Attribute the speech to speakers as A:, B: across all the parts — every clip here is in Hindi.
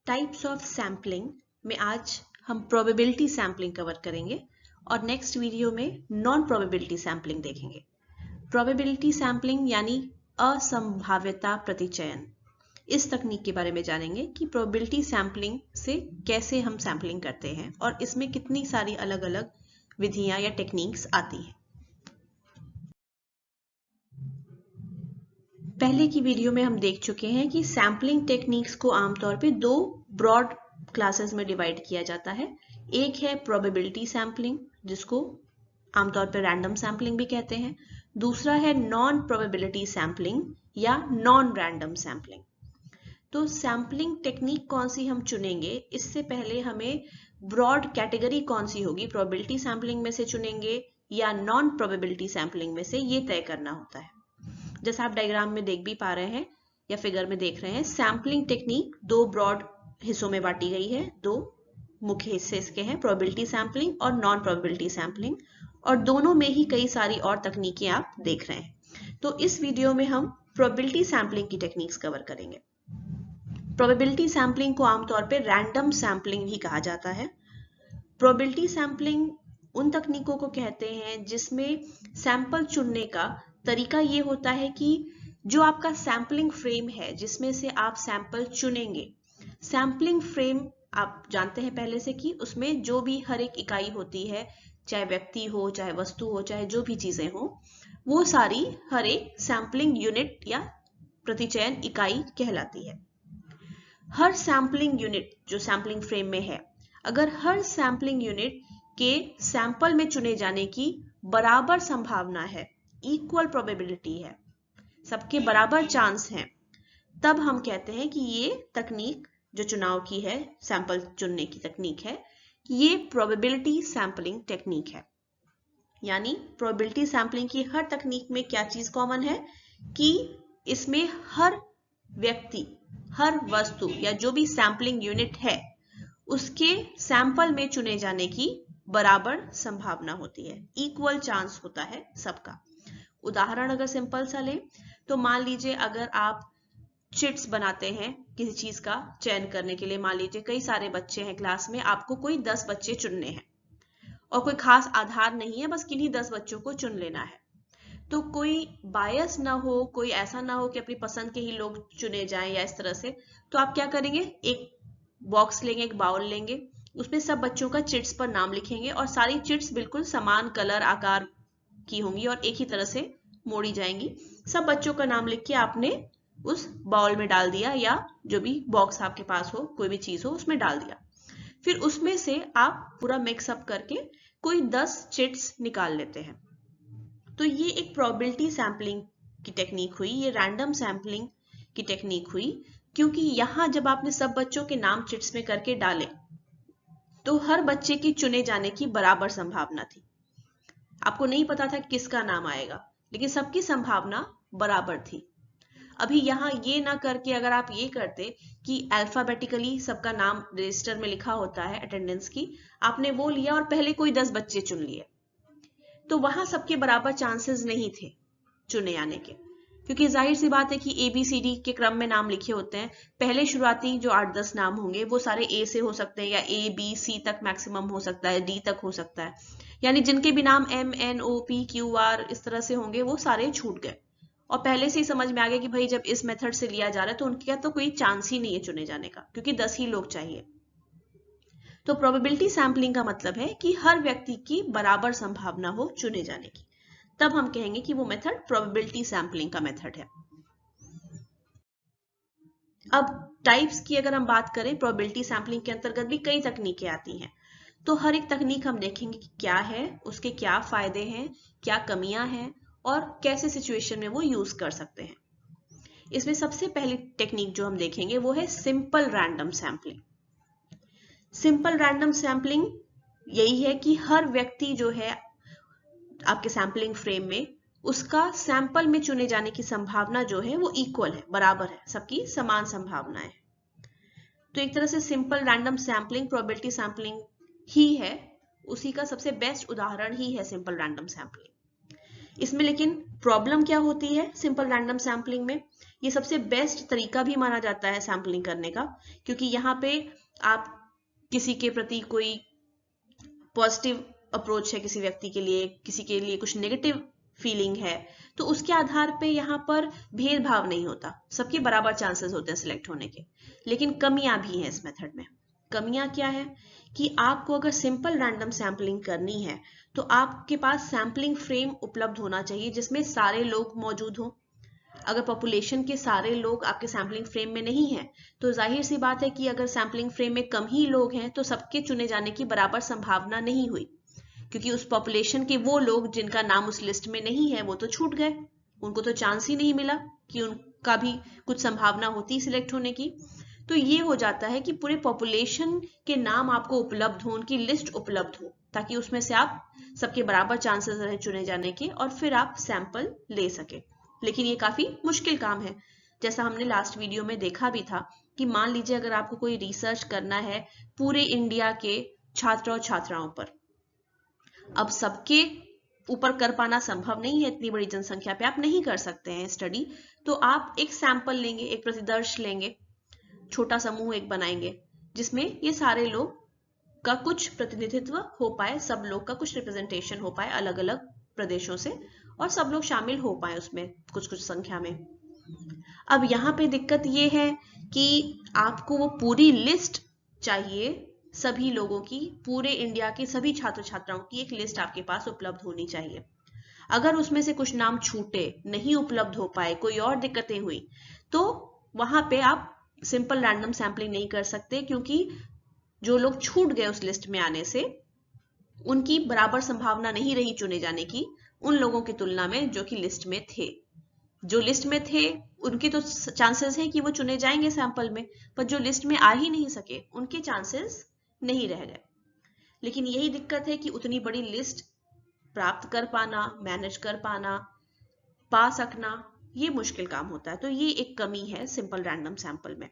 A: टाइप्स ऑफ सैम्पलिंग में आज हम प्रोबेबिलिटी सैम्पलिंग कवर करेंगे और नेक्स्ट वीडियो में नॉन प्रोबेबिलिटी सैम्पलिंग देखेंगे। प्रोबेबिलिटी सैम्पलिंग यानी असंभाव्यता प्रतिचयन, इस तकनीक के बारे में जानेंगे कि प्रोबेबिलिटी सैम्पलिंग से कैसे हम सैम्पलिंग करते हैं और इसमें कितनी सारी अलग अलग विधियां या टेक्निक्स आती हैं। पहले की वीडियो में हम देख चुके हैं कि सैम्पलिंग टेक्निक्स को आमतौर पे दो ब्रॉड क्लासेस में डिवाइड किया जाता है। एक है प्रोबेबिलिटी सैम्पलिंग, जिसको आमतौर पे रैंडम सैम्पलिंग भी कहते हैं। दूसरा है नॉन प्रोबेबिलिटी सैम्पलिंग या नॉन रैंडम सैम्पलिंग। तो सैम्पलिंग टेक्निक कौन सी हम चुनेंगे, इससे पहले हमें ब्रॉड कैटेगरी कौन सी होगी, प्रोबेबिलिटी सैम्पलिंग में से चुनेंगे या नॉन प्रोबेबिलिटी सैम्पलिंग में से, ये तय करना होता है। जैसा आप डायग्राम में देख भी पा रहे हैं या फिगर में देख रहे हैं, सैम्पलिंग टेक्निक दो ब्रॉड हिस्सों में बांटी गई है। दो मुख्य हिस्से इसके हैं, प्रोबेबिलिटी सैम्पलिंग और नॉन प्रोबेबिलिटी सैम्पलिंग, और दोनों में ही कई सारी और तकनीकें आप देख रहे हैं। तो इस वीडियो में हम प्रोबेबिलिटी सैम्पलिंग की टेक्निक्स कवर करेंगे। प्रोबेबिलिटी सैम्पलिंग को आमतौर पर रैंडम सैम्पलिंग भी कहा जाता है। प्रोबेबिलिटी सैम्पलिंग उन तकनीकों को कहते हैं जिसमें सैंपल चुनने का तरीका ये होता है कि जो आपका सैम्पलिंग फ्रेम है जिसमें से आप सैंपल चुनेंगे, सैम्पलिंग फ्रेम आप जानते हैं पहले से कि उसमें जो भी हर एक इकाई होती है, चाहे व्यक्ति हो, चाहे वस्तु हो, चाहे जो भी चीजें हो, वो सारी हर एक सैम्पलिंग यूनिट या प्रतिचयन इकाई कहलाती है। हर सैम्पलिंग यूनिट जो सैम्पलिंग फ्रेम में है, अगर हर सैम्पलिंग यूनिट के सैंपल में चुने जाने की बराबर संभावना है, इक्वल प्रोबेबिलिटी है, सबके बराबर चांस हैं, तब हम कहते हैं कि ये तकनीक जो चुनाव की है, सैंपल चुनने की तकनीक है, ये प्रोबेबिलिटी सैंपलिंग टेक्निक है। यानी प्रोबेबिलिटी सैंपलिंग की हर तकनीक में क्या चीज कॉमन है कि इसमें हर व्यक्ति, हर वस्तु या जो भी सैंपलिंग यूनिट है, उसके सैंपल में चुने जाने की बराबर संभावना होती है, इक्वल चांस होता है सबका। उदाहरण अगर सिंपल सा लें तो मान लीजिए अगर आप चिट्स बनाते हैं किसी चीज का चयन करने के लिए, मान लीजिए कई सारे बच्चे हैं क्लास में, आपको कोई 10 बच्चे चुनने हैं और कोई खास आधार नहीं है, बस किन्हीं 10 बच्चों को चुन लेना है। तो कोई बायस ना हो, कोई ऐसा ना हो कि अपनी पसंद के ही लोग चुने जाएं या इस तरह से। तो आप क्या करेंगे, एक बॉक्स लेंगे, एक बाउल लेंगे, उसमें सब बच्चों का चिट्स पर नाम लिखेंगे और सारी चिट्स बिल्कुल समान कलर आकार की होंगी और एक ही तरह से मोड़ी जाएंगी। सब बच्चों का नाम लिख के आपने उस बाउल में डाल दिया या जो भी बॉक्स आपके पास हो, कोई भी चीज हो, उसमें डाल दिया। फिर उसमें से आप पूरा मिक्सअप करके कोई 10 चिट्स निकाल लेते हैं। तो ये एक प्रोबेबिलिटी सैम्पलिंग की टेक्निक हुई, ये रैंडम सैम्पलिंग की टेक्निक हुई, क्योंकि यहां जब आपने सब बच्चों के नाम चिट्स में करके डाले तो हर बच्चे की चुने जाने की बराबर संभावना थी। आपको नहीं पता था किसका नाम आएगा, लेकिन सबकी संभावना बराबर थी। अभी यहाँ ये ना करके अगर आप ये करते कि अल्फाबेटिकली सबका नाम रजिस्टर में लिखा होता है अटेंडेंस की, आपने वो लिया और पहले कोई 10 बच्चे चुन लिए, तो वहां सबके बराबर चांसेस नहीं थे चुने आने के, क्योंकि जाहिर सी बात है कि ABCD के क्रम में नाम लिखे होते हैं। पहले शुरुआती जो 8-10 नाम होंगे वो सारे A से हो सकते हैं या ABC तक मैक्सिमम हो सकता है, D तक हो सकता है, यानी जिनके भी नाम MNOPQR इस तरह से होंगे वो सारे छूट गए और पहले से ही समझ में आ गया कि भाई जब इस मेथड से लिया जा रहा है तो उनका तो कोई चांस ही नहीं है चुने जाने का, क्योंकि 10 ही लोग चाहिए। तो प्रोबेबिलिटी सैम्पलिंग का मतलब है कि हर व्यक्ति की बराबर संभावना हो चुने जाने की, तब हम कहेंगे कि वो मेथड प्रोबेबिलिटी सैम्पलिंग का मेथड है। अब टाइप्स की अगर हम बात करें, प्रोबेबिलिटी सैम्पलिंग के अंतर्गत भी कई तकनीकें आती हैं, तो हर एक तकनीक हम देखेंगे कि क्या है, उसके क्या फायदे हैं, क्या कमियां हैं और कैसे सिचुएशन में वो यूज कर सकते हैं। इसमें सबसे पहली टेक्निक जो हम देखेंगे वो है simple random sampling. Simple random sampling यही है कि हर व्यक्ति जो है आपके सैम्पलिंग फ्रेम में, उसका सैंपल में चुने जाने की संभावना जो है वो इक्वल है, बराबर है, सबकी समान संभावना है। तो एक तरह से simple random sampling probability sampling ही है, उसी का सबसे बेस्ट उदाहरण ही है सिंपल रैंडम सैम्पलिंग। इसमें लेकिन प्रॉब्लम क्या होती है सिंपल रैंडम सैम्पलिंग में, ये सबसे बेस्ट तरीका भी माना जाता है सैम्पलिंग करने का, क्योंकि यहाँ पे आप किसी के प्रति कोई पॉजिटिव अप्रोच है, किसी व्यक्ति के लिए, किसी के लिए कुछ नेगेटिव फीलिंग है, तो उसके आधार पे यहाँ पर भेदभाव नहीं होता, सबके बराबर चांसेस होते हैं सिलेक्ट होने के। लेकिन कमियां भी हैं इस मेथड में। कमियां क्या है कि आपको अगर सिंपल रैंडम सैम्पलिंग करनी है तो आपके पास सैम्पलिंग फ्रेम उपलब्ध होना चाहिए जिसमें सारे लोग मौजूद हों। अगर पॉपुलेशन के सारे लोग आपके सैम्पलिंग फ्रेम में नहीं है तो जाहिर सी बात है कि अगर सैम्पलिंग फ्रेम में कम ही लोग हैं तो सबके चुने जाने की बराबर संभावना नहीं हुई, क्योंकि उस पॉपुलेशन के वो लोग जिनका नाम उस लिस्ट में नहीं है वो तो छूट गए, उनको तो चांस ही नहीं मिला कि उनका भी कुछ संभावना होती सिलेक्ट होने की। तो ये हो जाता है कि पूरे पॉपुलेशन के नाम आपको उपलब्ध हो, उनकी लिस्ट उपलब्ध हो, ताकि उसमें से आप सबके बराबर चांसेस रहे चुने जाने के और फिर आप सैंपल ले सके। लेकिन ये काफी मुश्किल काम है, जैसा हमने लास्ट वीडियो में देखा भी था कि मान लीजिए अगर आपको कोई रिसर्च करना है पूरे इंडिया के छात्र और छात्राओं पर, अब सबके ऊपर कर पाना संभव नहीं है, इतनी बड़ी जनसंख्या पे आप नहीं कर सकते हैं स्टडी, तो आप एक सैंपल लेंगे, एक प्रतिदर्श लेंगे, छोटा समूह एक बनाएंगे जिसमें ये सारे लोग का कुछ प्रतिनिधित्व हो पाए, सब लोग का कुछ रिप्रेजेंटेशन हो पाए अलग अलग प्रदेशों से, और सब लोग शामिल हो पाए उसमें कुछ कुछ संख्या में। अब यहाँ पे दिक्कत ये है कि आपको वो पूरी लिस्ट चाहिए सभी लोगों की, पूरे इंडिया के सभी छात्र छात्राओं की एक लिस्ट आपके पास उपलब्ध होनी चाहिए। अगर उसमें से कुछ नाम छूटे, नहीं उपलब्ध हो पाए, कोई और दिक्कतें हुई, तो वहां पे आप सिंपल रैंडम सैम्पलिंग नहीं कर सकते, क्योंकि जो लोग छूट गए उस लिस्ट में आने से उनकी बराबर संभावना नहीं रही चुने जाने की उन लोगों की तुलना में जो कि लिस्ट में थे। जो लिस्ट में थे उनके तो चांसेस है कि वो चुने जाएंगे सैंपल में, पर जो लिस्ट में आ ही नहीं सके उनके चांसेस नहीं रह गए। लेकिन यही दिक्कत है कि उतनी बड़ी लिस्ट प्राप्त कर पाना, मैनेज कर पाना, पा सकना, ये मुश्किल काम होता है। तो ये एक कमी है सिंपल रैंडम सैंपल में।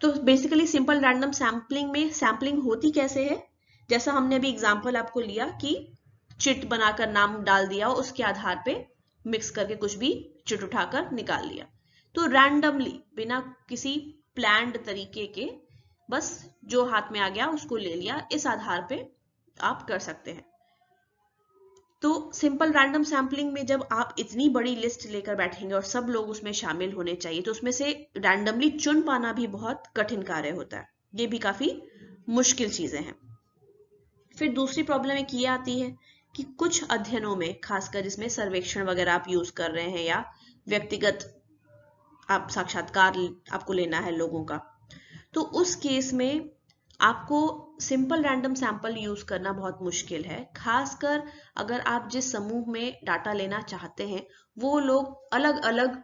A: तो बेसिकली सिंपल रैंडम सैम्पलिंग में सैम्पलिंग होती कैसे है, जैसा हमने अभी एग्जांपल आपको लिया कि चिट बनाकर नाम डाल दिया, उसके आधार पे मिक्स करके कुछ भी चिट उठाकर निकाल लिया। तो रैंडमली बिना किसी प्लान्ड तरीके के बस जो हाथ में आ गया उसको ले लिया, इस आधार पे आप कर सकते हैं। तो सिंपल रैंडम सैम्पलिंग में जब आप इतनी बड़ी लिस्ट लेकर बैठेंगे और सब लोग उसमें शामिल होने चाहिए, तो उसमें से रैंडमली चुन पाना भी बहुत कठिन कार्य होता है, ये भी काफी मुश्किल चीजें हैं। फिर दूसरी प्रॉब्लम एक ये आती है कि कुछ अध्ययनों में, खासकर जिसमें सर्वेक्षण वगैरह आप यूज कर रहे हैं या व्यक्तिगत आप साक्षात्कार आपको लेना है लोगों का, तो उस केस में आपको सिंपल रैंडम सैंपल यूज करना बहुत मुश्किल है, खासकर अगर आप जिस समूह में डाटा लेना चाहते हैं वो लोग अलग अलग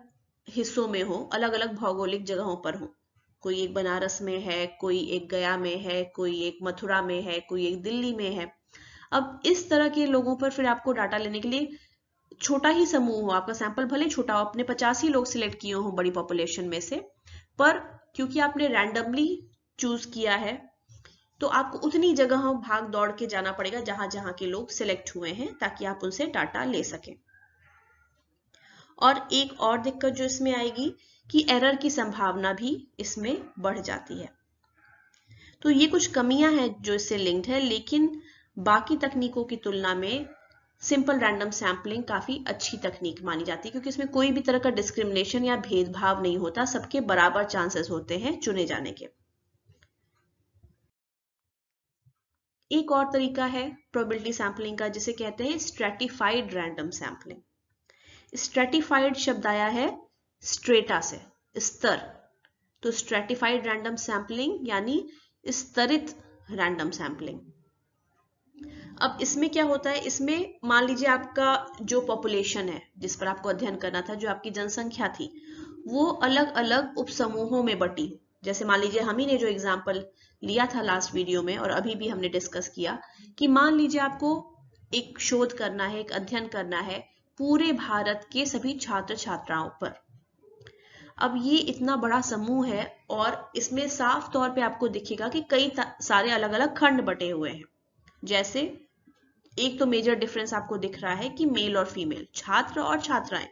A: हिस्सों में हो, अलग अलग भौगोलिक जगहों पर हो। कोई एक बनारस में है, कोई एक गया में है, कोई एक मथुरा में है, कोई एक दिल्ली में है। अब इस तरह के लोगों पर फिर आपको डाटा लेने के लिए छोटा ही समूह हो, आपका सैंपल भले छोटा हो, अपने 50 ही लोग सिलेक्ट किए हो बड़ी पॉपुलेशन में से, पर क्योंकि आपने रैंडमली चूज किया है तो आपको उतनी जगह भाग दौड़ के जाना पड़ेगा जहां जहां के लोग सिलेक्ट हुए हैं, ताकि आप उनसे डाटा ले सकें। और एक और दिक्कत जो इसमें आएगी कि एरर की संभावना भी इसमें बढ़ जाती है। तो ये कुछ कमियां हैं जो इससे लिंक्ड है, लेकिन बाकी तकनीकों की तुलना में सिंपल रैंडम सैम्पलिंग काफी अच्छी तकनीक मानी जाती है, क्योंकि इसमें कोई भी तरह का डिस्क्रिमिनेशन या भेदभाव नहीं होता, सबके बराबर चांसेस होते हैं चुने जाने के। एक और तरीका है प्रोबेबिलिटी सैंपलिंग का, जिसे कहते हैं स्ट्रेटिफाइड रैंडम सैंपलिंग। स्ट्रेटिफाइड शब्द आया है स्ट्रेटा से, स्तर, तो स्ट्रेटिफाइड रैंडम सैंपलिंग यानी स्तरित रैंडम सैंपलिंग। अब इसमें क्या होता है, इसमें मान लीजिए आपका जो पॉपुलेशन है जिस पर आपको अध्ययन करना था, जो आपकी जनसंख्या थी, वो अलग अलग उपसमूहों में बटी। जैसे मान लीजिए हम ही ने जो एग्जाम्पल लिया था लास्ट वीडियो में और अभी भी हमने डिस्कस किया कि मान लीजिए आपको एक शोध करना है, एक अध्ययन करना है पूरे भारत के सभी छात्र छात्राओं पर। अब ये इतना बड़ा समूह है और इसमें साफ तौर पे आपको दिखेगा कि कई सारे अलग अलग खंड बटे हुए हैं। जैसे एक तो मेजर डिफरेंस आपको दिख रहा है कि मेल और फीमेल, छात्र और छात्राएं,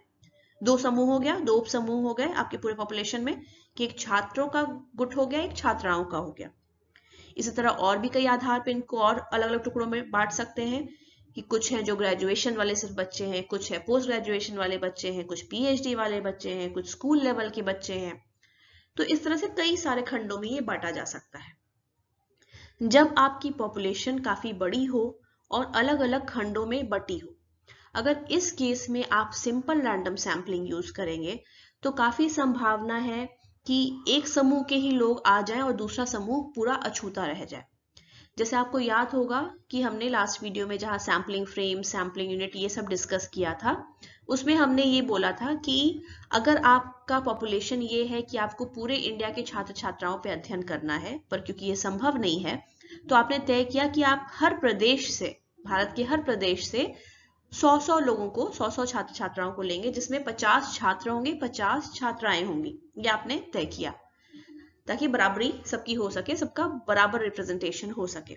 A: दो समूह हो गया, दो उप समूह हो गए आपके पूरे पॉपुलेशन में, कि एक छात्रों का गुट हो गया, एक छात्राओं का हो गया। इसी तरह और भी कई आधार पे इनको और अलग अलग टुकड़ों में बांट सकते हैं, कि कुछ हैं जो ग्रेजुएशन वाले सिर्फ बच्चे हैं, कुछ है पोस्ट ग्रेजुएशन वाले बच्चे हैं, कुछ पीएचडी वाले बच्चे हैं, कुछ स्कूल लेवल के बच्चे हैं। तो इस तरह से कई सारे खंडों में ये बांटा जा सकता है। जब आपकी पॉपुलेशन काफी बड़ी हो और अलग अलग खंडों में बटी हो, अगर इस केस में आप सिंपल रैंडम सैम्पलिंग यूज करेंगे तो काफी संभावना है कि एक समूह के ही लोग आ जाएं और दूसरा समूह पूरा अछूता रह जाए। जैसे आपको याद होगा कि हमने लास्ट वीडियो में जहां सैम्पलिंग फ्रेम, सैम्पलिंग यूनिट ये सब डिस्कस किया था, उसमें हमने ये बोला था कि अगर आपका पॉपुलेशन ये है कि आपको पूरे इंडिया के छात्र छात्राओं पे अध्ययन करना है, पर क्योंकि ये संभव नहीं है, तो आपने तय किया कि आप हर प्रदेश से, भारत के हर प्रदेश से 100 लोगों को, 100 छात्र छात्राओं को लेंगे, जिसमें 50 छात्र होंगे, 50 छात्राएं होंगी। ये आपने तय किया ताकि बराबरी सबकी हो सके, सबका बराबर रिप्रेजेंटेशन हो सके।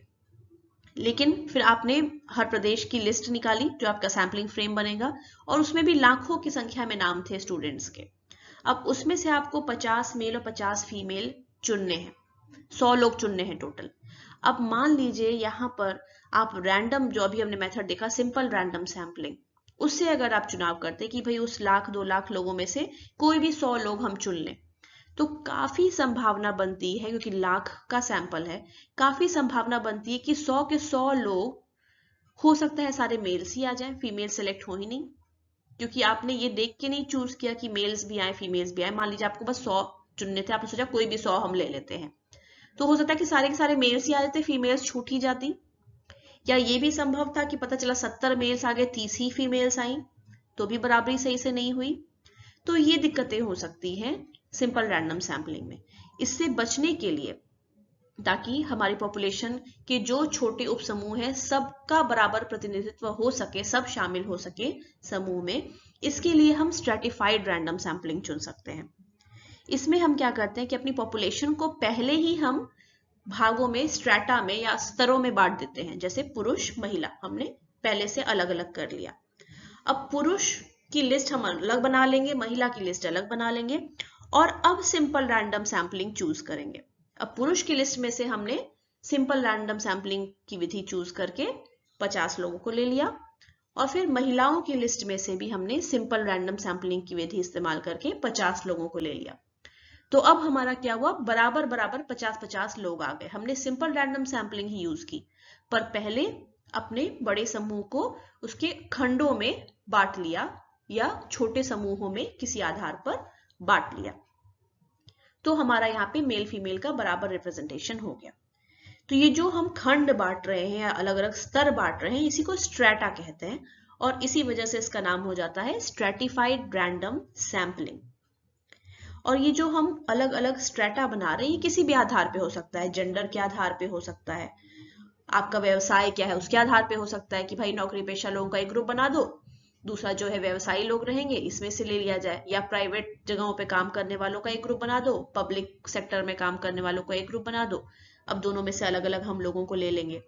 A: लेकिन फिर आपने हर प्रदेश की लिस्ट निकाली जो आपका सैम्पलिंग फ्रेम बनेगा, और उसमें भी लाखों की संख्या में नाम थे स्टूडेंट्स के। अब उसमें से आपको 50 मेल और 50 फीमेल चुनने हैं, 100 लोग चुनने हैं टोटल। अब मान लीजिए यहाँ पर आप रैंडम, जो अभी हमने मेथड देखा सिंपल रैंडम सैम्पलिंग, उससे अगर आप चुनाव करते कि भाई उस 1,00,000-2,00,000 लोगों में से कोई भी 100 लोग हम चुन लें, तो काफी संभावना बनती है, क्योंकि लाख का सैंपल है, काफी संभावना बनती है कि 100 के 100 लोग, हो सकता है सारे मेल्स ही आ जाएं, फीमेल सेलेक्ट हो ही नहीं, क्योंकि आपने ये देख के नहीं चूज किया कि मेल्स भी आए फीमेल्स भी आए। मान लीजिए आपको बस 100 चुनने थे, आपने सोचा कोई भी 100 हम ले लेते हैं, तो हो सकता है कि सारे के सारे मेल्स ही आ जाते, फीमेल्स छूट ही जाती। या ये भी संभव था कि पता चला 70 मेल्स आ गए, 30 ही फीमेल्स आई, तो भी बराबरी सही से नहीं हुई। तो ये दिक्कतें हो सकती हैं सिंपल रैंडम सैम्पलिंग में। इससे बचने के लिए, ताकि हमारी पॉपुलेशन के जो छोटे उप समूह हैं सबका बराबर प्रतिनिधित्व हो सके, सब शामिल हो सके समूह में, इसके लिए हम स्ट्रेटिफाइड रैंडम सैम्पलिंग चुन सकते हैं। इसमें हम क्या करते हैं कि अपनी पॉपुलेशन को पहले ही हम भागों में, स्ट्रेटा में या स्तरों में बांट देते हैं, जैसे पुरुष महिला हमने पहले से अलग अलग कर लिया। अब पुरुष की लिस्ट हम अलग बना लेंगे, महिला की लिस्ट अलग बना लेंगे, और अब सिंपल रैंडम सैम्पलिंग चूज करेंगे। अब पुरुष की लिस्ट में से हमने सिंपल रैंडम सैम्पलिंग की विधि चूज करके 50 लोगों को ले लिया, और फिर महिलाओं की लिस्ट में से भी हमने सिंपल रैंडम सैम्पलिंग की विधि इस्तेमाल करके 50 लोगों को ले लिया। तो अब हमारा क्या हुआ, बराबर बराबर 50-50 लोग आ गए। हमने सिंपल रैंडम सैम्पलिंग ही यूज की, पर पहले अपने बड़े समूह को उसके खंडों में बांट लिया या छोटे समूहों में किसी आधार पर बांट लिया। तो हमारा यहाँ पे मेल फीमेल का बराबर रिप्रेजेंटेशन हो गया। तो ये जो हम खंड बांट रहे हैं या अलग अलग स्तर बांट रहे हैं, इसी को स्ट्रेटा कहते हैं, और इसी वजह से इसका नाम हो जाता है स्ट्रेटिफाइड रैंडम सैम्पलिंग। और ये जो हम अलग अलग स्ट्रेटा बना रहे हैं, ये किसी भी आधार पे हो सकता है, जेंडर के आधार पे हो सकता है, आपका व्यवसाय क्या है उसके आधार पे हो सकता है कि भाई नौकरी पेशा लोगों का एक ग्रुप बना दो, दूसरा जो है व्यवसायी लोग रहेंगे इसमें से ले लिया जाए, या प्राइवेट जगहों पे काम करने वालों का एक ग्रुप बना दो, पब्लिक सेक्टर में काम करने वालों का एक ग्रुप बना दो। अब दोनों में से अलग अलग हम लोगों को ले लेंगे,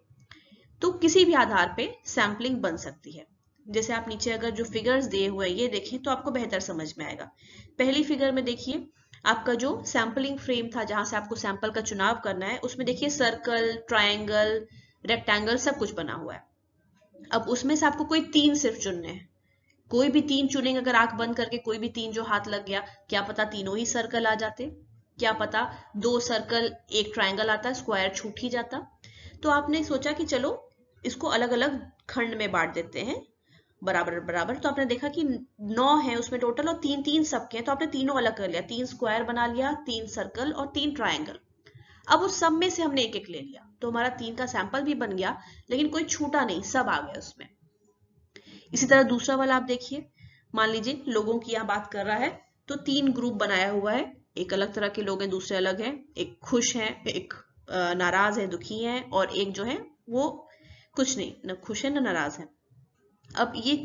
A: तो किसी भी आधार पे सैम्पलिंग बन सकती है। जैसे आप नीचे अगर जो फिगर्स दिए हुए हैं ये देखें तो आपको बेहतर समझ में आएगा। पहली फिगर में देखिए, आपका जो सैम्पलिंग फ्रेम था जहां से आपको सैंपल का चुनाव करना है, उसमें देखिए सर्कल, ट्रायंगल, रेक्टेंगल सब कुछ बना हुआ है। अब उसमें से आपको कोई 3 सिर्फ चुनने हैं, कोई भी 3 चुनेंगे, अगर आंख बंद करके कोई भी 3 जो हाथ लग गया, क्या पता तीनों ही सर्कल आ जाते, क्या पता 2 सर्कल 1 ट्रायंगल आता, स्क्वायर छूट ही जाता। तो आपने सोचा कि चलो इसको अलग अलग खंड में बांट देते हैं बराबर बराबर। तो आपने देखा कि 9 है उसमें टोटल, और 3-3 सबके हैं, तो आपने तीनों अलग कर लिया, 3 स्क्वायर बना लिया, 3 सर्कल और 3 ट्रायंगल। अब उस सब में से हमने एक एक ले लिया, तो हमारा 3 का सैंपल भी बन गया, लेकिन कोई छूटा नहीं, सब आ गया उसमें। इसी तरह दूसरा वाला आप देखिए, मान लीजिए लोगों की यहाँ बात कर रहा है, तो 3 ग्रुप बनाया हुआ है, एक अलग तरह के लोग हैं, दूसरे अलग हैं, एक खुश हैं, एक नाराज है, दुखी है, और एक जो है वो कुछ नहीं, न खुश है न नाराज है। अब ये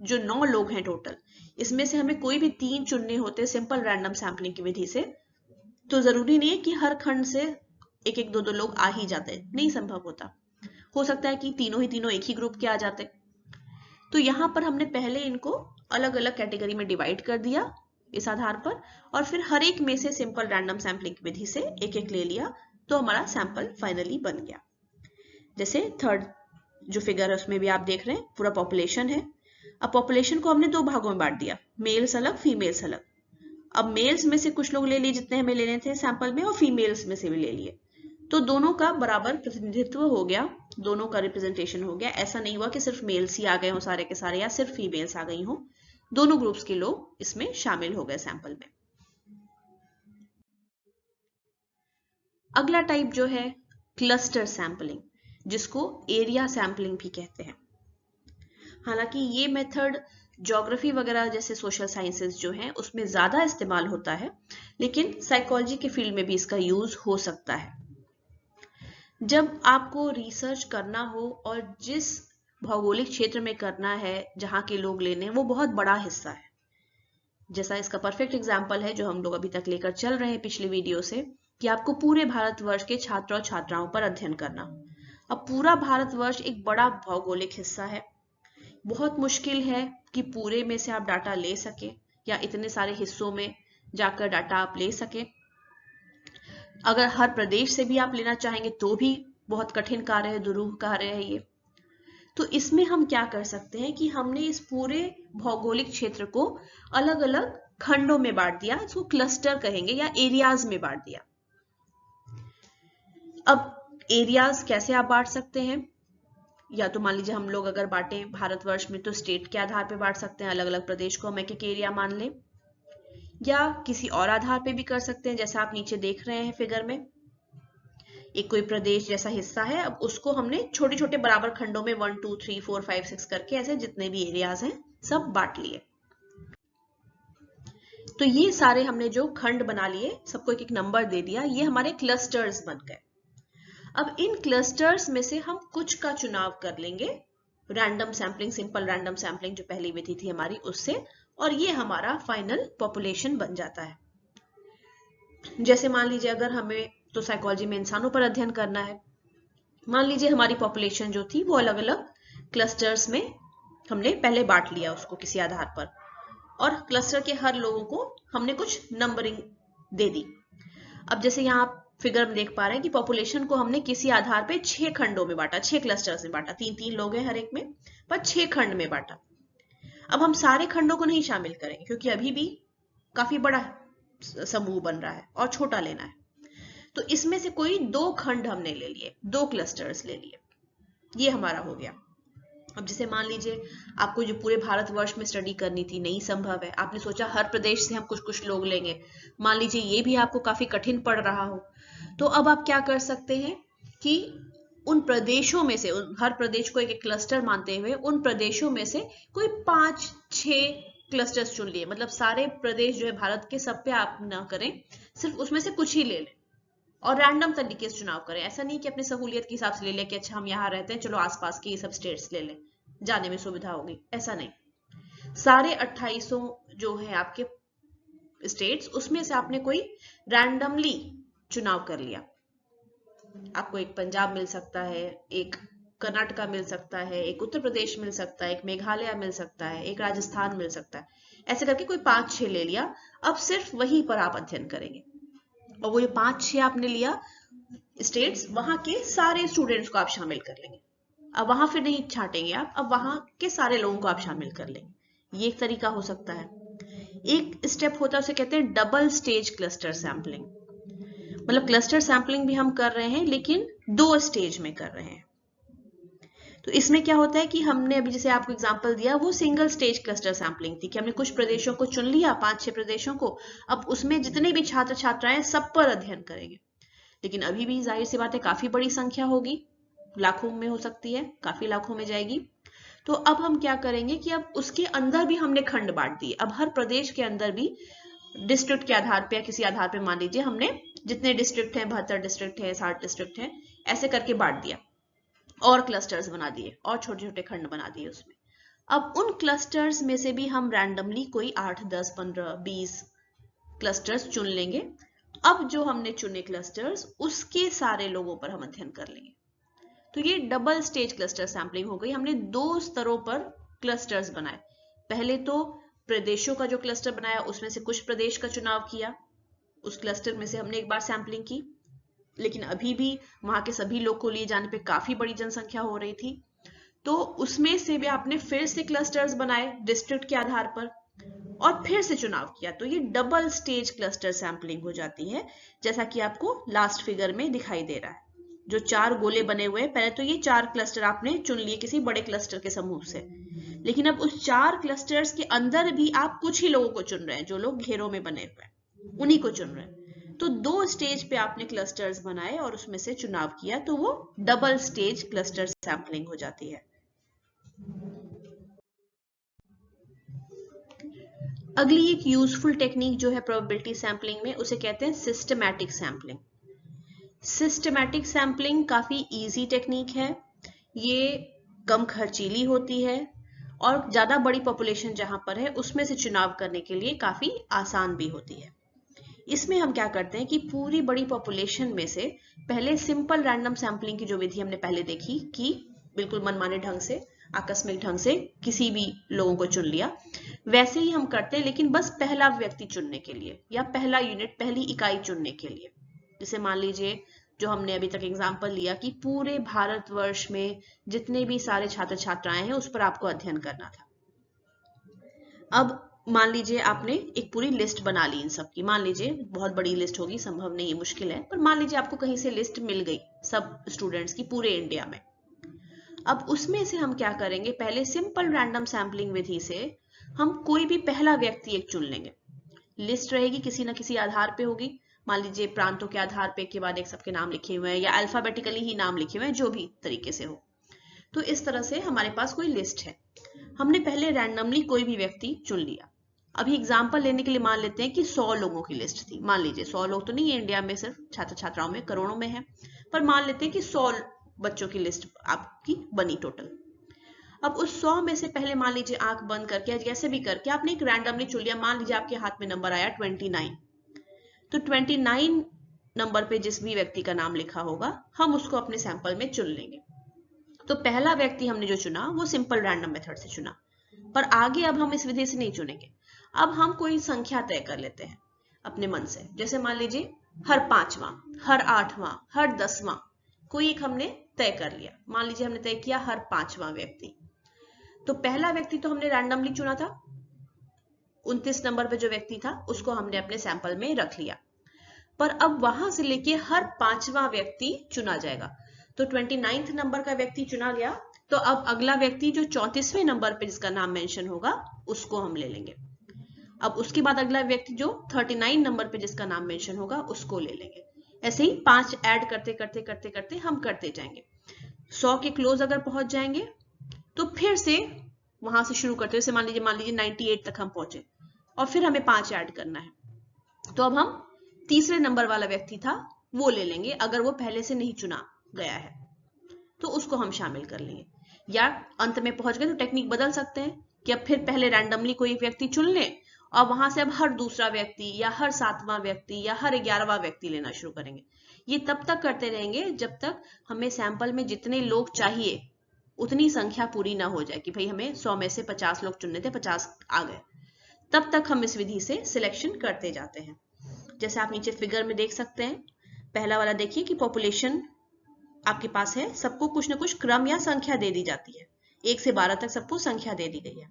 A: जो 9 लोग हैं टोटल, इसमें से हमें कोई भी 3 चुनने होते सिंपल रैंडम सैम्पलिंग की विधि से, तो जरूरी नहीं है कि हर खंड से एक एक 2-2 लोग आ ही जाते, नहीं संभव होता। हो सकता है कि तीनों ही तीनों एक ही ग्रुप के आ जाते। तो यहाँ पर हमने पहले इनको अलग अलग कैटेगरी में डिवाइड कर दिया इस आधार पर, और फिर हर एक में से सिंपल रैंडम सैम्पलिंग विधि से एक एक ले लिया, तो हमारा सैंपल फाइनली बन गया। जैसे थर्ड जो फिगर है उसमें भी आप देख रहे हैं पूरा पॉपुलेशन है। अब पॉपुलेशन को हमने दो भागों में बांट दिया, मेल्स अलग फीमेल्स अलग। अब मेल्स में से कुछ लोग ले लिए जितने हमें लेने थे सैंपल में, और फीमेल्स में से भी ले लिए, तो दोनों का बराबर प्रतिनिधित्व हो गया, दोनों का रिप्रेजेंटेशन हो गया। ऐसा नहीं हुआ कि सिर्फ मेल्स ही आ गए हो सारे के सारे या सिर्फ फीमेल्स आ गई हो, दोनों ग्रुप्स के लोग इसमें शामिल हो गए सैंपल में। अगला टाइप जो है क्लस्टर सैंपलिंग, जिसको एरिया सैंपलिंग भी कहते हैं। हालांकि ये मेथड ज्योग्राफी वगैरह जैसे सोशल साइंसेस जो हैं उसमें ज्यादा इस्तेमाल होता है, लेकिन साइकोलॉजी के फील्ड में भी इसका यूज हो सकता है। जब आपको रिसर्च करना हो और जिस भौगोलिक क्षेत्र में करना है जहां के लोग लेने वो बहुत बड़ा हिस्सा है, जैसा इसका परफेक्ट एग्जाम्पल है जो हम लोग अभी तक लेकर चल रहे हैं पिछले वीडियो से, कि आपको पूरे भारतवर्ष के छात्र और छात्राओं पर अध्ययन करना हो। अब पूरा भारतवर्ष एक बड़ा भौगोलिक हिस्सा है, बहुत मुश्किल है कि पूरे में से आप डाटा ले सके या इतने सारे हिस्सों में जाकर डाटा आप ले सके। अगर हर प्रदेश से भी आप लेना चाहेंगे तो भी बहुत कठिन कार्य है, दुरूह कार्य है ये। तो इसमें हम क्या कर सकते हैं कि हमने इस पूरे भौगोलिक क्षेत्र को अलग अलग खंडों में बांट दिया, इसको क्लस्टर कहेंगे या एरियाज में बांट दिया। अब एरियाज कैसे आप बांट सकते हैं, या तो मान लीजिए हम लोग अगर बांटे भारतवर्ष में तो स्टेट के आधार पे बांट सकते हैं, अलग अलग प्रदेश को हम एक एक एरिया मान लें, या किसी और आधार पे भी कर सकते हैं। जैसा आप नीचे देख रहे हैं फिगर में, एक कोई प्रदेश जैसा हिस्सा है, अब उसको हमने छोटे छोटे बराबर खंडों में 1 2 3 4 5 6 करके ऐसे जितने भी एरियाज हैं सब बांट लिए। तो ये सारे हमने जो खंड बना लिए सबको एक एक नंबर दे दिया, ये हमारे क्लस्टर्स बन गए। अब इन क्लस्टर्स में से हम कुछ का चुनाव कर लेंगे random sampling, simple random sampling जो पहली विधि थी हमारी उससे, और ये हमारा फाइनल पॉपुलेशन बन जाता है। जैसे मान लीजिए अगर हमें तो साइकोलॉजी में इंसानों पर अध्ययन करना है, मान लीजिए हमारी पॉपुलेशन जो थी वो अलग अलग क्लस्टर्स में हमने पहले बांट लिया उसको किसी आधार पर, और क्लस्टर के हर लोगों को हमने कुछ नंबरिंग दे दी। अब जैसे यहाँ आप फिगर में देख पा रहे हैं कि पॉपुलेशन को हमने किसी आधार पे 6 खंडों में बांटा, 6 क्लस्टर्स में बांटा, 3-3 लोग हैं हर एक में, पर 6 खंड में बांटा। अब हम सारे खंडों को नहीं शामिल करेंगे क्योंकि अभी भी काफी बड़ा समूह बन रहा है और छोटा लेना है। तो इसमें से कोई 2 खंड हमने ले लिए, 2 क्लस्टर्स ले लिए, ये हमारा हो गया। अब जैसे मान लीजिए आपको जो पूरे भारतवर्ष में स्टडी करनी थी नहीं संभव है, आपने सोचा हर प्रदेश से हम कुछ कुछ लोग लेंगे, मान लीजिए ये भी आपको काफी कठिन पड़ रहा हो, तो अब आप क्या कर सकते हैं कि उन प्रदेशों में से, हर प्रदेश को एक एक क्लस्टर मानते हुए उन प्रदेशों में से कोई 5-6 क्लस्टर्स चुन लिए। मतलब सारे प्रदेश जो है भारत के सब पे आप ना करें, सिर्फ उसमें से कुछ ही ले लें और रैंडम तरीके से चुनाव करें। ऐसा नहीं कि अपनी सहूलियत के हिसाब से ले लें कि अच्छा हम यहाँ रहते हैं चलो आसपास के ये सब स्टेट्स ले लें, जाने में सुविधा होगी, ऐसा नहीं। सारे 2800 जो है आपके स्टेट्स उसमें से आपने कोई रैंडमली चुनाव कर लिया। आपको एक पंजाब मिल सकता है, एक कर्नाटका मिल सकता है, एक उत्तर प्रदेश मिल सकता है, एक मेघालय मिल सकता है, एक राजस्थान मिल सकता है, ऐसे करके कोई 5-6 ले लिया। अब सिर्फ वहीं पर आप अध्ययन करेंगे, और वो जो 5-6 आपने लिया स्टेट्स, वहां के सारे स्टूडेंट्स को आप शामिल कर लेंगे। अब वहां फिर नहीं छांटेंगे आप, अब वहां के सारे लोगों को आप शामिल कर लेंगे। ये एक तरीका हो सकता है। एक स्टेप होता है उसे कहते हैं डबल स्टेज क्लस्टर सैंपलिंग। मतलब क्लस्टर सैंपलिंग भी हम कर रहे हैं लेकिन 2 स्टेज में कर रहे हैं। तो इसमें क्या होता है कि हमने अभी जैसे आपको एग्जांपल दिया वो सिंगल स्टेज क्लस्टर सैंपलिंग थी कि हमने कुछ प्रदेशों को चुन लिया, 5-6 प्रदेशों को, अब उसमें जितने भी छात्र छात्राएं सब पर अध्ययन करेंगे। लेकिन अभी भी जाहिर सी बात है काफी बड़ी संख्या होगी, लाखों में हो सकती है, काफी लाखों में जाएगी। तो अब हम क्या करेंगे कि अब उसके अंदर भी हमने खंड बांट दिए। अब हर प्रदेश के अंदर भी डिस्ट्रिक्ट के आधार पे या किसी आधार पे मान लीजिए हमने जितने डिस्ट्रिक्ट हैं, 72 डिस्ट्रिक्ट है, 60 डिस्ट्रिक्ट है, ऐसे करके बांट दिया और क्लस्टर्स बना दिए और छोटे छोटे खंड बना दिए उसमें। अब उन क्लस्टर्स में से भी हम रैंडमली कोई 8, 10, 15, 20 क्लस्टर्स चुन लेंगे। अब जो हमने चुने क्लस्टर्स उसके सारे लोगों पर हम अध्ययन कर लेंगे। तो ये डबल स्टेज क्लस्टर सैम्पलिंग हो गई। हमने 2 स्तरों पर क्लस्टर्स बनाए। पहले तो प्रदेशों का जो क्लस्टर बनाया उसमें से कुछ प्रदेश का चुनाव किया, उस क्लस्टर में से हमने एक बार सैम्पलिंग की, लेकिन अभी भी वहां के सभी लोग को लिए जाने पे काफी बड़ी जनसंख्या हो रही थी, तो उसमें से भी आपने फिर से क्लस्टर्स बनाए डिस्ट्रिक्ट के आधार पर और फिर से चुनाव किया। तो ये डबल स्टेज क्लस्टर सैम्पलिंग हो जाती है, जैसा कि आपको लास्ट फिगर में दिखाई दे रहा है। जो 4 गोले बने हुए हैं, पहले तो ये 4 क्लस्टर आपने चुन लिए किसी बड़े क्लस्टर के समूह से, लेकिन अब उस 4 क्लस्टर्स के अंदर भी आप कुछ ही लोगों को चुन रहे हैं, जो लोग घेरों में बने हुए हैं उन्हीं को चुन रहे हैं। तो 2 स्टेज पे आपने क्लस्टर्स बनाए और उसमें से चुनाव किया, तो वो डबल स्टेज क्लस्टर सैम्पलिंग हो जाती है। अगली एक यूजफुल टेक्निक जो है प्रोबेबिलिटी सैम्पलिंग में, उसे कहते हैं सिस्टमैटिक सैम्पलिंग। सिस्टमैटिक सैम्पलिंग काफी इजी टेक्निक है, ये कम खर्चीली होती है और ज्यादा बड़ी पॉपुलेशन जहां पर है उसमें से चुनाव करने के लिए काफी आसान भी होती है। इसमें हम क्या करते हैं कि पूरी बड़ी पॉपुलेशन में से पहले सिंपल रैंडम सैम्पलिंग की जो विधि हमने पहले देखी कि बिल्कुल मनमाने ढंग से, आकस्मिक ढंग से किसी भी लोगों को चुन लिया, वैसे ही हम करते हैं, लेकिन बस पहला व्यक्ति चुनने के लिए या पहला यूनिट, पहली इकाई चुनने के लिए। जैसे मान लीजिए जो हमने अभी तक एग्जाम्पल लिया कि पूरे भारतवर्ष में जितने भी सारे छात्र छात्राएं हैं उस पर आपको अध्ययन करना था। अब मान लीजिए आपने एक पूरी लिस्ट बना ली इन सब की, मान लीजिए बहुत बड़ी लिस्ट होगी, संभव नहीं है, मुश्किल है, पर मान लीजिए आपको कहीं से लिस्ट मिल गई सब स्टूडेंट्स की पूरे इंडिया में। अब उसमें से हम क्या करेंगे, पहले सिंपल रैंडम सैम्पलिंग विधि से हम कोई भी पहला व्यक्ति एक चुन लेंगे। लिस्ट रहेगी किसी ना किसी आधार पे होगी, मान लीजिए प्रांतों के आधार पे के बाद एक सबके नाम लिखे हुए हैं या अल्फाबेटिकली ही नाम लिखे हुए हैं, जो भी तरीके से हो। तो इस तरह से हमारे पास कोई लिस्ट है, हमने पहले रैंडमली कोई भी व्यक्ति चुन लिया। अभी एग्जाम्पल लेने के लिए मान लेते हैं कि 100 लोगों की लिस्ट थी। मान लीजिए 100 लोग तो नहीं है इंडिया में, सिर्फ छात्र छात्राओं में करोड़ों में है, पर मान लेते हैं कि 100 बच्चों की लिस्ट आपकी बनी टोटल। अब उस 100 में से पहले मान लीजिए आंख बंद करके जैसे भी करके आपने एक रैंडमली चुन लिया। मान लीजिए आपके हाथ में नंबर आया 29, तो 29 नंबर पे जिस भी व्यक्ति का नाम लिखा होगा हम उसको अपने सैंपल में चुन लेंगे। तो पहला व्यक्ति हमने जो चुना वो सिंपल रैंडम मेथड से चुना, पर आगे अब हम इस विधि से नहीं चुनेंगे। अब हम कोई संख्या तय कर लेते हैं अपने मन से, जैसे मान लीजिए हर 5वां, हर 8वां, हर 10वां कोई एक हमने तय कर लिया। मान लीजिए हमने तय किया हर 5वां व्यक्ति, तो पहला व्यक्ति तो हमने रैंडमली चुना था, 29 नंबर पे जो व्यक्ति था उसको हमने अपने सैंपल में रख लिया, पर अब वहां से लेके हर 5वां व्यक्ति चुना जाएगा। तो 29 नंबर का व्यक्ति चुना गया, तो अब अगला व्यक्ति जो 34वें नंबर पे जिसका नाम मेंशन होगा उसको हम ले लेंगे। अब उसके बाद अगला व्यक्ति जो 39 नंबर पे जिसका नाम मेंशन होगा उसको ले लेंगे। ऐसे ही 5 ऐड करते करते करते करते हम करते जाएंगे। 100 के क्लोज अगर पहुंच जाएंगे तो फिर से वहां से शुरू करते हैं। मान लीजिए 98 तक हम पहुंचे और फिर हमें 5 ऐड करना है, तो अब हम तीसरे नंबर वाला व्यक्ति था वो ले लेंगे। अगर वो पहले से नहीं चुना गया है तो उसको हम शामिल कर लेंगे। या अंत में पहुंच गए तो टेक्निक बदल सकते हैं कि अब फिर पहले रैंडमली कोई व्यक्ति चुन ले और वहां से अब हर दूसरा व्यक्ति या हर 7वां व्यक्ति या हर 11वां व्यक्ति लेना शुरू करेंगे। ये तब तक करते रहेंगे जब तक हमें सैंपल में जितने लोग चाहिए उतनी संख्या पूरी ना हो जाए कि भाई हमें 100 में से 50 लोग चुनने थे, 50 आ गए। तब तक हम इस विधि से सिलेक्शन करते जाते हैं। जैसे आप नीचे फिगर में देख सकते हैं, पहला वाला देखिए कि पॉपुलेशन आपके पास है, सबको कुछ ना कुछ क्रम या संख्या दे दी जाती है, 1 से 12 तक सबको संख्या दे दी गई है।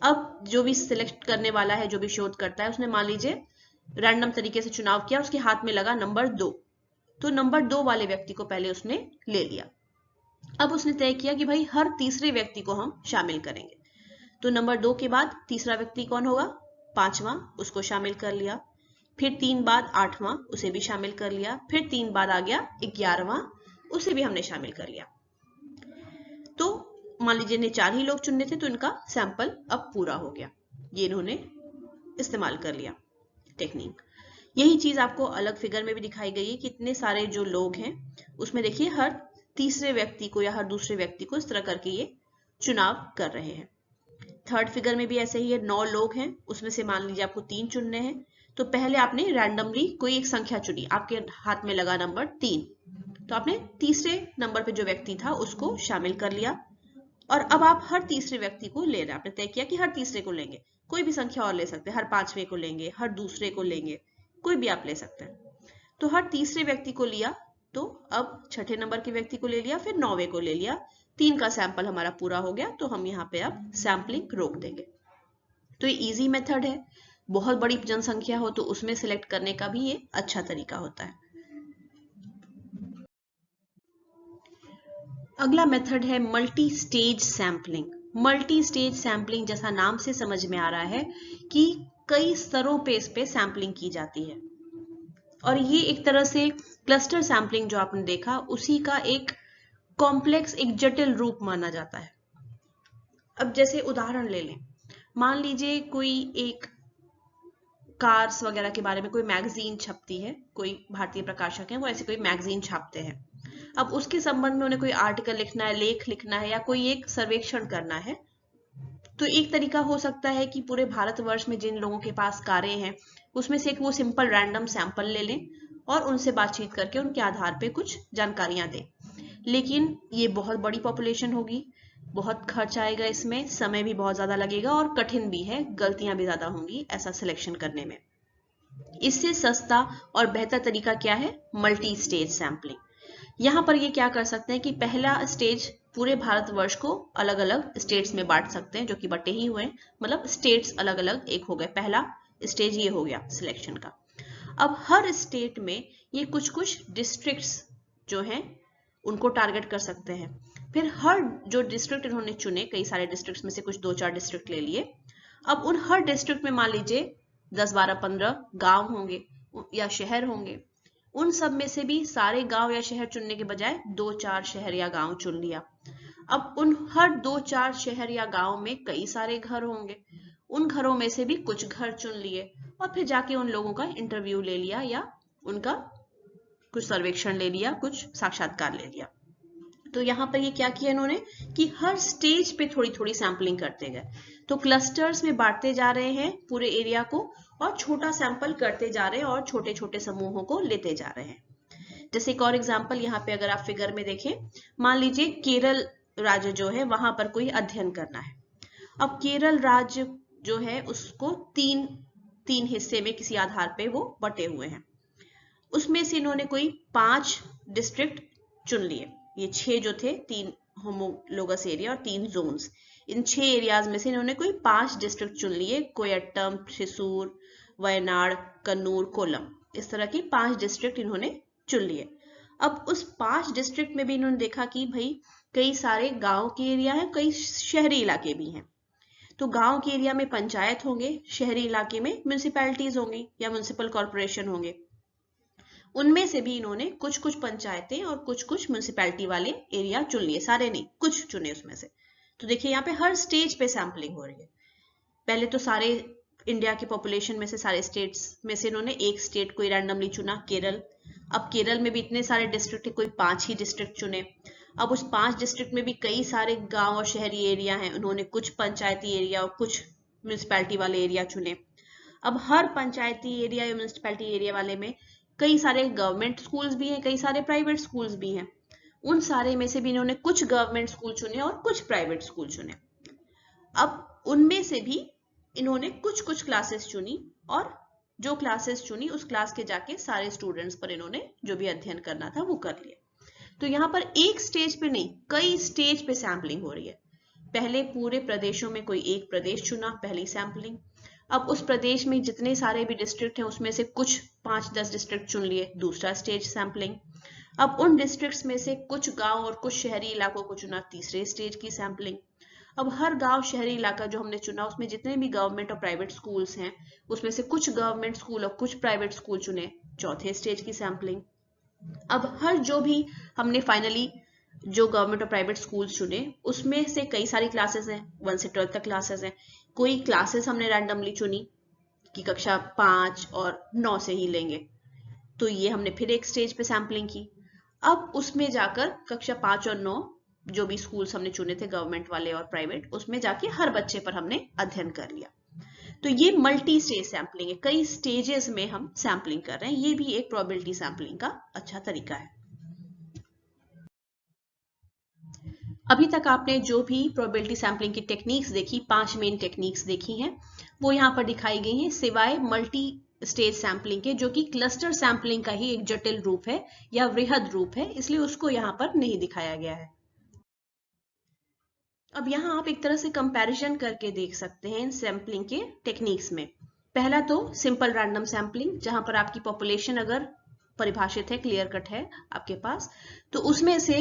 A: अब जो भी सिलेक्ट करने वाला है, जो भी शोध करता है, उसने मान लीजिए रैंडम तरीके से चुनाव किया, उसके हाथ में लगा नंबर 2, तो नंबर 2 वाले व्यक्ति को पहले उसने ले लिया। अब उसने तय किया कि भाई हर तीसरे व्यक्ति को हम शामिल करेंगे, तो नंबर 2 के बाद तीसरा व्यक्ति कौन होगा, 5वां, उसको शामिल कर लिया। फिर 3 बाद 8वां, उसे भी शामिल कर लिया। फिर 3 बाद आ गया 11वां, उसे भी हमने शामिल कर लिया। तो मान लीजिए इन्हें 4 ही लोग चुनने थे, तो इनका सैंपल अब पूरा हो गया। ये इन्होंने इस्तेमाल कर लिया टेक्निक। यही चीज आपको अलग फिगर में भी दिखाई गई है कि इतने सारे जो लोग हैं उसमें देखिए हर तीसरे व्यक्ति को या हर दूसरे व्यक्ति को इस तरह करके ये चुनाव कर रहे हैं। थर्ड फिगर में भी ऐसे ही है, 9 लोग हैं, उसमें से मान लीजिए आपको 3 चुनने हैं, तो पहले आपने रैंडमली कोई एक संख्या चुनी, आपके हाथ में लगा नंबर 3, तो आपने तीसरे नंबर पे जो व्यक्ति था उसको शामिल कर लिया, और अब आप हर तीसरे व्यक्ति को ले रहे हैं। आपने तय किया कि हर तीसरे को लेंगे, कोई भी संख्या और ले सकते हैं, हर पांचवें को लेंगे, हर दूसरे को लेंगे, कोई भी आप ले सकते हैं। तो हर तीसरे व्यक्ति को लिया, तो अब छठे नंबर के व्यक्ति को ले लिया, फिर 9वें को ले लिया, 3 का सैंपल हमारा पूरा हो गया। तो हम यहाँ पे अब सैंपलिंग रोक देंगे। तो ये इजी मेथड है, बहुत बड़ी जनसंख्या हो तो उसमें सिलेक्ट करने का भी ये अच्छा तरीका होता है। अगला मेथड है multi stage sampling. Multi stage sampling जैसा नाम से समझ में आ रहा है कि कई स्तरों पे इस पे सैंपलिंग की जाती है, और ये एक तरह से क्लस्टर सैंपलिंग जो आपने देखा उसी का एक कॉम्प्लेक्स, एक जटिल रूप माना जाता है। अब जैसे उदाहरण ले लें, मान लीजिए कोई एक कार्स वगैरह के बारे में कोई मैगजीन छपती है, कोई भारतीय प्रकाशक है वो ऐसे कोई मैगजीन छापते हैं। अब उसके संबंध में उन्हें कोई आर्टिकल लिखना है, लेख लिखना है, या कोई एक सर्वेक्षण करना है। तो एक तरीका हो सकता है कि पूरे भारतवर्ष में जिन लोगों के पास कारें हैं उसमें से एक वो सिंपल रैंडम सैंपल ले लें और उनसे बातचीत करके उनके आधार पे कुछ जानकारियां दें। लेकिन ये बहुत बड़ी पॉपुलेशन होगी, बहुत खर्च आएगा, इसमें समय भी बहुत ज्यादा लगेगा और कठिन भी है, गलतियां भी ज्यादा होंगी ऐसा सिलेक्शन करने में। इससे सस्ता और बेहतर तरीका क्या है? Multi stage sampling. यहाँ पर ये क्या कर सकते हैं कि पहला स्टेज पूरे भारतवर्ष को अलग अलग स्टेट्स में बांट सकते हैं, जो कि बटे ही हुए हैं, मतलब स्टेट्स अलग अलग एक हो गए। पहला स्टेज ये हो गया सिलेक्शन का। अब हर स्टेट में ये कुछ कुछ डिस्ट्रिक्ट्स जो हैं उनको टारगेट कर सकते हैं। फिर हर जो डिस्ट्रिक्ट इन्होंने चुने, कई सारे डिस्ट्रिक्ट्स में से कुछ 2-4 डिस्ट्रिक्ट ले लिए। अब उन हर डिस्ट्रिक्ट में मान लीजिए 10-12-15 गांव होंगे या शहर होंगे। उन सब में से भी सारे गांव या शहर चुनने के बजाय 2-4 शहर या गांव चुन लिया। अब उन हर 2-4 शहर या गांव में कई सारे घर होंगे, उन घरों में से भी कुछ घर चुन लिए और फिर जाके उन लोगों का इंटरव्यू ले लिया या उनका कुछ सर्वेक्षण ले लिया, कुछ साक्षात्कार ले लिया। तो यहाँ पर ये क्या किया इन्होंने कि हर स्टेज पे थोड़ी थोड़ी सैंपलिंग करते गए। तो क्लस्टर्स में बांटते जा रहे हैं पूरे एरिया को और छोटा सैंपल करते जा रहे हैं और छोटे छोटे समूहों को लेते जा रहे हैं। जैसे एक और एग्जांपल यहाँ पे अगर आप फिगर में देखें, मान लीजिए केरल राज्य जो है वहां पर कोई अध्ययन करना है। अब केरल राज्य जो है उसको तीन हिस्से में किसी आधार पे वो बटे हुए हैं। उसमें से इन्होंने कोई 5 डिस्ट्रिक्ट चुन लिए। ये 6 जो थे, 3 होमोलोगस एरिया और 3 जोन्स, इन 6 एरियाज में से इन्होंने कोई 5 डिस्ट्रिक्ट चुन लिए। कोयट्टम, थ्रिसूर, वयनाड, कन्नूर, कोल्लम, इस तरह की 5 डिस्ट्रिक्ट इन्होंने चुन लिए। अब उस 5 डिस्ट्रिक्ट में भी इन्होंने देखा कि भाई कई सारे गांव के एरिया हैं, कई शहरी इलाके भी हैं। तो गांव के एरिया में पंचायत होंगे, शहरी इलाके में म्यूनिसिपैलिटीज होंगी या म्यूनिसिपल कॉर्पोरेशन होंगे। उनमें से भी इन्होंने कुछ कुछ पंचायतें और कुछ कुछ म्यूनिसिपैलिटी वाले एरिया चुन लिए, सारे नहीं, कुछ चुने उसमें से। तो देखिए यहाँ पे हर स्टेज पे सैंपलिंग हो रही है। पहले तो सारे इंडिया के पॉपुलेशन में से, सारे स्टेट्स में से इन्होंने एक स्टेट को रैंडमली चुना, केरल। अब केरल में भी इतने सारे डिस्ट्रिक्ट है, कोई 5 ही डिस्ट्रिक्ट चुने। अब उस 5 डिस्ट्रिक्ट में भी कई सारे गांव और शहरी एरिया हैं, उन्होंने कुछ पंचायती एरिया और कुछ म्यूनिसिपैलिटी वाले एरिया चुने। अब हर पंचायती एरिया या म्यूनिसिपैलिटी एरिया वाले में कई सारे गवर्नमेंट स्कूल्स भी हैं, कई सारे प्राइवेट स्कूल्स भी हैं। उन सारे में से भी इन्होंने कुछ गवर्नमेंट स्कूल चुने और कुछ प्राइवेट स्कूल चुने। अब उनमें से भी इन्होंने कुछ कुछ क्लासेस चुनी और जो क्लासेस चुनी उस क्लास के जाके सारे स्टूडेंट्स पर इन्होंने जो भी अध्ययन करना था वो कर लिया। तो यहाँ पर एक स्टेज पे नहीं, कई स्टेज पे सैंपलिंग हो रही है। पहले पूरे प्रदेशों में कोई एक प्रदेश चुना, पहली सैंपलिंग। अब उस प्रदेश में जितने सारे भी डिस्ट्रिक्ट हैं उसमें से कुछ 5-10 डिस्ट्रिक्ट चुन लिए, दूसरा स्टेज सैंपलिंग। अब उन डिस्ट्रिक्ट्स में से कुछ गांव और कुछ शहरी इलाकों को चुना, तीसरे स्टेज की सैंपलिंग। अब हर गांव शहरी इलाका जो हमने चुना उसमें जितने भी गवर्नमेंट और प्राइवेट स्कूल्स हैं उसमें से कुछ गवर्नमेंट स्कूल और कुछ प्राइवेट स्कूल चुने, चौथे स्टेज की सैंपलिंग। अब हर जो भी हमने फाइनली जो गवर्नमेंट और प्राइवेट स्कूल्स चुने उसमें से कई सारी क्लासेस हैं, 1 से 12 तक क्लासेस हैं। कोई क्लासेस हमने रैंडमली चुनी कि कक्षा 5 और 9 से ही लेंगे, तो ये हमने फिर एक स्टेज पे सैंपलिंग की। अब उसमें जाकर कक्षा 5 और 9 जो भी स्कूल्स हमने चुने थे गवर्नमेंट वाले और प्राइवेट, उसमें जाके हर बच्चे पर हमने अध्ययन कर लिया। तो ये मल्टी स्टेज सैंपलिंग है, कई स्टेजेस में हम सैंपलिंग कर रहे हैं। ये भी एक प्रोबेबिलिटी सैंपलिंग का अच्छा तरीका है। अभी तक आपने जो भी प्रोबेबिलिटी सैम्पलिंग की टेक्निक्स देखी, 5 मेन टेक्निक्स देखी हैं, वो यहाँ पर दिखाई गई हैं, सिवाय मल्टी स्टेज सैम्पलिंग के, जो कि क्लस्टर सैम्पलिंग का ही एक जटिल रूप है या वृहद रूप है, इसलिए उसको यहाँ पर नहीं दिखाया गया है। अब यहाँ आप एक तरह से कंपैरिजन करके देख सकते हैं इन सैम्पलिंग के टेक्निक्स में। पहला तो सिंपल रैंडम सैम्पलिंग, जहां पर आपकी पॉपुलेशन अगर परिभाषित है, क्लियर कट है आपके पास, तो उसमें से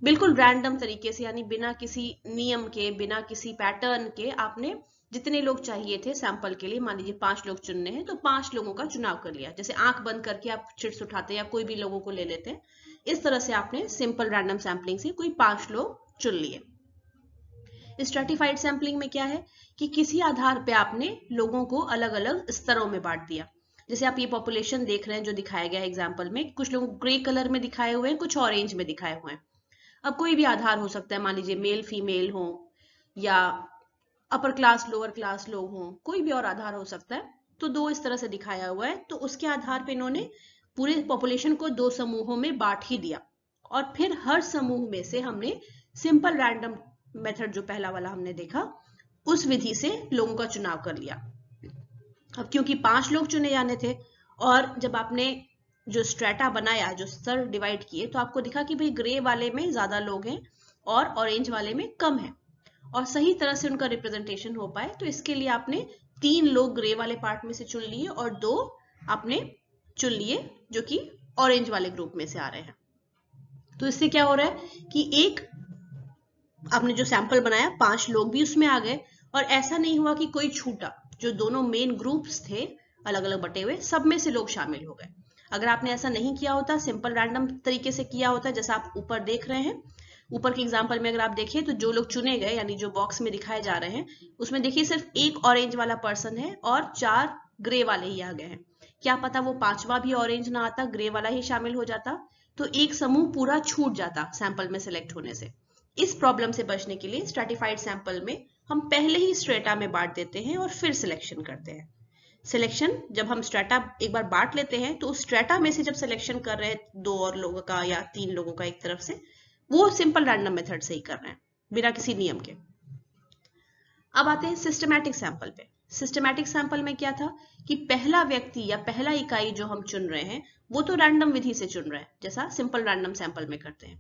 A: बिल्कुल रैंडम तरीके से, यानी बिना किसी नियम के, बिना किसी पैटर्न के, आपने जितने लोग चाहिए थे सैंपल के लिए, मान लीजिए 5 लोग चुनने हैं, तो 5 लोगों का चुनाव कर लिया। जैसे आंख बंद करके आप चिट्स उठाते हैं या कोई भी लोगों को ले लेते हैं, इस तरह से आपने सिंपल रैंडम सैम्पलिंग से कोई 5 लोग चुन लिए। स्ट्रैटिफाइड सैम्पलिंग में क्या है कि किसी आधार पे आपने लोगों को अलग अलग स्तरों में बांट दिया। जैसे आप ये पॉपुलेशन देख रहे हैं जो दिखाया गया है एग्जाम्पल में, कुछ लोग ग्रे कलर में दिखाए हुए हैं, कुछ ऑरेंज में दिखाए हुए हैं। अब कोई भी आधार हो सकता है, मान लीजिए मेल फीमेल हो या अपर क्लास लोअर क्लास लोग हों, कोई भी और आधार हो सकता है। तो 2 इस तरह से दिखाया हुआ है, तो उसके आधार पर इन्होंने पूरे पॉपुलेशन को 2 समूहों में बांट ही दिया, और फिर हर समूह में से हमने सिंपल रैंडम मेथड, जो पहला वाला हमने देखा, उस विधि से लोगों का चुनाव कर लिया। अब क्योंकि 5 लोग चुने जाने थे, और जब आपने जो स्ट्रेटा बनाया, जो स्तर डिवाइड किए, तो आपको दिखा कि भाई ग्रे वाले में ज्यादा लोग हैं और ऑरेंज वाले में कम है, और सही तरह से उनका रिप्रेजेंटेशन हो पाए, तो इसके लिए आपने 3 लोग ग्रे वाले पार्ट में से चुन लिए और 2 आपने चुन लिए जो कि ऑरेंज वाले ग्रुप में से आ रहे हैं। तो इससे क्या हो रहा है कि एक आपने जो सैंपल बनाया, 5 लोग भी उसमें आ गए, और ऐसा नहीं हुआ कि कोई छूटा। जो दोनों मेन ग्रुप्स थे अलग अलग बटे हुए, सब में से लोग शामिल हो गए। अगर आपने ऐसा नहीं किया होता, सिंपल रैंडम तरीके से किया होता, जैसा आप ऊपर देख रहे हैं, ऊपर के एग्जाम्पल में अगर आप देखिए, तो जो लोग चुने गए, यानी जो बॉक्स में दिखाए जा रहे हैं, उसमें देखिए सिर्फ एक ऑरेंज वाला पर्सन है और 4 ग्रे वाले ही आ गए हैं। क्या पता वो 5वां भी ऑरेंज ना आता, ग्रे वाला ही शामिल हो जाता, तो एक समूह पूरा छूट जाता सैंपल में सिलेक्ट होने से। इस प्रॉब्लम से बचने के लिए स्ट्रैटिफाइड सैंपल में हम पहले ही स्ट्रेटा में बांट देते हैं और फिर सिलेक्शन करते हैं। सिलेक्शन जब हम स्ट्रेटा एक बार बांट लेते हैं, तो उस स्ट्रेटा में से जब सिलेक्शन कर रहे हैं 2 और लोगों का या 3 लोगों का एक तरफ से, वो सिंपल रैंडम मेथड से ही कर रहे हैं बिना किसी नियम के। अब आते हैं सिस्टमैटिक सैंपल पे। सिस्टमैटिक सैंपल में क्या था कि पहला व्यक्ति या पहला इकाई जो हम चुन रहे हैं, वो तो रैंडम विधि से चुन रहे हैं, जैसा सिंपल रैंडम सैंपल में करते हैं।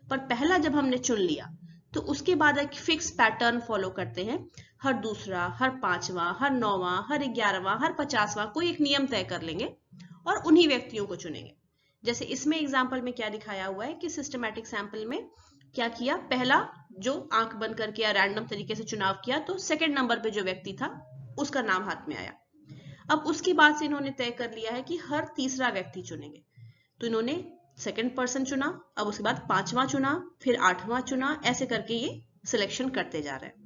A: पर पहला जब हमने चुन लिया, तो उसके बाद एक फिक्स पैटर्न फॉलो करते हैं। हर दूसरा, हर 5वां, हर 9वां, हर 11वां, हर 50वां कोई एक नियम तय कर लेंगे और उन्हीं व्यक्तियों को चुनेंगे। जैसे इसमें एग्जाम्पल में क्या दिखाया हुआ है कि सिस्टमैटिक सैंपल में क्या किया, पहला जो आंख बंद करके या रैंडम तरीके से चुनाव किया, तो सेकंड नंबर पे जो व्यक्ति था उसका नाम हाथ में आया। अब उसके बाद से इन्होंने तय कर लिया है कि हर तीसरा व्यक्ति चुनेंगे, तो इन्होंने सेकंड पर्सन चुना, अब उसके बाद 5वां चुना, फिर 8वां चुना, ऐसे करके ये सिलेक्शन करते जा रहे हैं।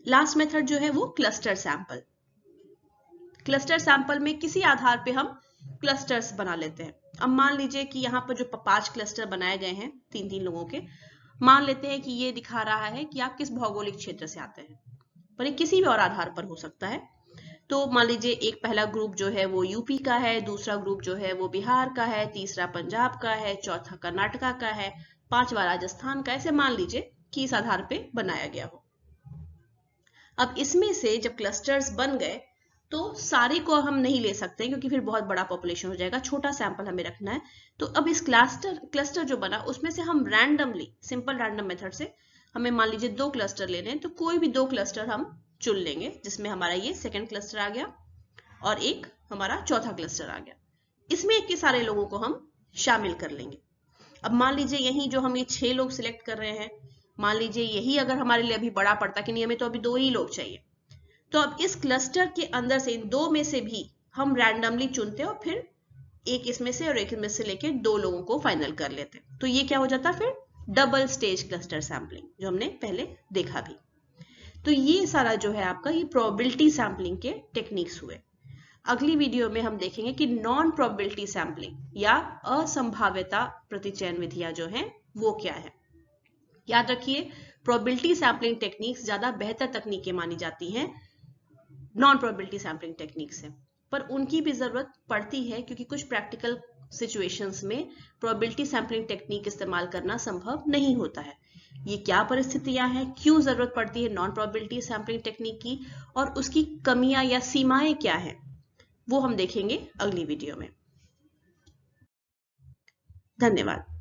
A: लास्ट मेथड जो है वो क्लस्टर सैंपल। क्लस्टर सैंपल में किसी आधार पे हम क्लस्टर्स बना लेते हैं। अब मान लीजिए कि यहाँ पर जो 5 क्लस्टर बनाए गए हैं 3-3 लोगों के, मान लेते हैं कि ये दिखा रहा है कि आप किस भौगोलिक क्षेत्र से आते हैं, पर ये किसी भी और आधार पर हो सकता है। तो मान लीजिए एक पहला ग्रुप जो है वो यूपी का है, दूसरा ग्रुप जो है वो बिहार का है, तीसरा पंजाब का है, चौथा कर्नाटका का है, 5वां राजस्थान का, ऐसे मान लीजिए कि इस आधार पे बनाया गया हो। अब इसमें से जब क्लस्टर्स बन गए, तो सारे को हम नहीं ले सकते क्योंकि फिर बहुत बड़ा पॉपुलेशन हो जाएगा, छोटा सैंपल हमें रखना है। तो अब इस क्लस्टर जो बना, उसमें से हम रैंडमली, सिंपल रैंडम मेथड से, हमें मान लीजिए 2 क्लस्टर लेने हैं, तो कोई भी 2 क्लस्टर हम चुन लेंगे, जिसमें हमारा ये सेकंड क्लस्टर आ गया और एक हमारा चौथा क्लस्टर आ गया। इसमें के सारे लोगों को हम शामिल कर लेंगे। अब मान लीजिए यही जो हम ये 6 लोग सिलेक्ट कर रहे हैं, मान लीजिए यही अगर हमारे लिए अभी बड़ा पड़ता कि नहीं हमें तो अभी 2 ही लोग चाहिए, तो अब इस क्लस्टर के अंदर से इन 2 में से भी हम रैंडमली चुनते और फिर एक इसमें से और एक इसमें से लेके 2 लोगों को फाइनल कर लेते। तो ये क्या हो जाता फिर डबल स्टेज क्लस्टर सैंपलिंग, जो हमने पहले देखा भी। तो ये सारा जो है आपका ये प्रोबेबिलिटी सैंपलिंग के टेक्निक्स हुए। अगली वीडियो में हम देखेंगे कि नॉन प्रोबेबिलिटी सैंपलिंग या असंभाव्यता प्रतिचयन विधियां जो हैं वो क्या है। याद रखिए, प्रोबेबिलिटी सैंपलिंग टेक्निक्स ज्यादा बेहतर तकनीकें मानी जाती हैं नॉन प्रोबेबिलिटी सैंपलिंग टेक्निक से, पर उनकी भी जरूरत पड़ती है क्योंकि कुछ प्रैक्टिकल सिचुएशंस में प्रोबेबिलिटी सैंपलिंग टेक्निक इस्तेमाल करना संभव नहीं होता है। ये क्या परिस्थितियां हैं, क्यों जरूरत पड़ती है नॉन प्रोबेबिलिटी सैम्पलिंग टेक्निक की, और उसकी कमियां या सीमाएं क्या हैं, वो हम देखेंगे अगली वीडियो में। धन्यवाद।